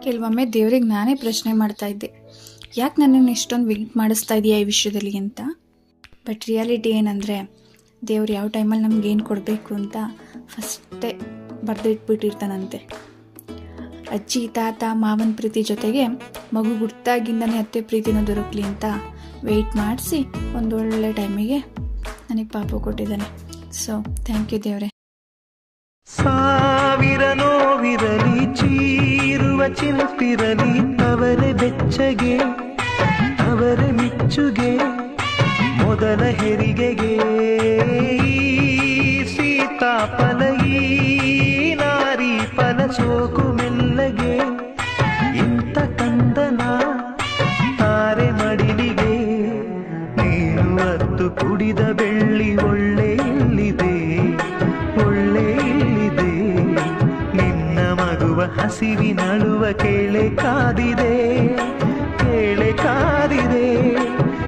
ಕೆಲವೊಮ್ಮೆ ದೇವ್ರಿಗೆ ನಾನೇ ಪ್ರಶ್ನೆ ಮಾಡ್ತಾ ಇದ್ದೆ, ಯಾಕೆ ನನ್ನನ್ನು ಇಷ್ಟೊಂದು ವೆಯ್ಟ್ ಮಾಡಿಸ್ತಾ ಇದೆಯಾ ಈ ವಿಷಯದಲ್ಲಿ ಅಂತ. ಬಟ್ ರಿಯಾಲಿಟಿ ಏನಂದರೆ, ದೇವ್ರು ಯಾವ ಟೈಮಲ್ಲಿ ನಮ್ಗೆ ಏನು ಕೊಡಬೇಕು ಅಂತ ಫಸ್ಟೇ ಬರೆದಿಟ್ಬಿಟ್ಟಿರ್ತಾನಂತೆ. ಅಜ್ಜಿ ತಾತ ಮಾವನ ಪ್ರೀತಿ ಜೊತೆಗೆ ಮಗು ಹುಟ್ಟಾಗಿಂದನೇ ಅತ್ತೆ ಪ್ರೀತಿನೂ ದೊರಕಲಿ ಅಂತ ವೆಯ್ಟ್ ಮಾಡಿಸಿ ಒಂದೊಳ್ಳೆ ಟೈಮಿಗೆ ನನಗೆ ಪಾಪು ಕೊಟ್ಟಿದ್ದಾನೆ. ಸೊ ಥ್ಯಾಂಕ್ ಯು ದೇವ್ರೆ. ಸಾವಿರ ನೋವಿರಲಿ, ಚೀರುವ ಚಿಲ್ಪಿರಲಿ, ಅವರೇ ಬೆಚ್ಚಗೆ ಅವರೇ ಮಿಚ್ಚುಗೆ, ಮೊದಲ ಹೆರಿಗೆಗೆ ಸೀತಾಫಲ ಈ ನಾರಿ ಫಲ ಸೋಕು ಮೆಲ್ಲಗೆ, ಇಂಥ ಕಂದನ ತಾರೆ ಮಡಿಲಿಗೆ, ನೀನು ಅತ್ತು ಕುಡಿದ ಬೆಳ್ಳಿ ಒಳ್ಳೆ ಇಲ್ಲಿದೆ, ಒಳ್ಳೆ ಇಲ್ಲಿದೆ, ನಿನ್ನ ಮಗುವ ಹಸಿವಿನಳುವ ಕೇಳೆ ಕಾದಿದೆ, ಕೇಳೆ ಕಾದಿದೆ.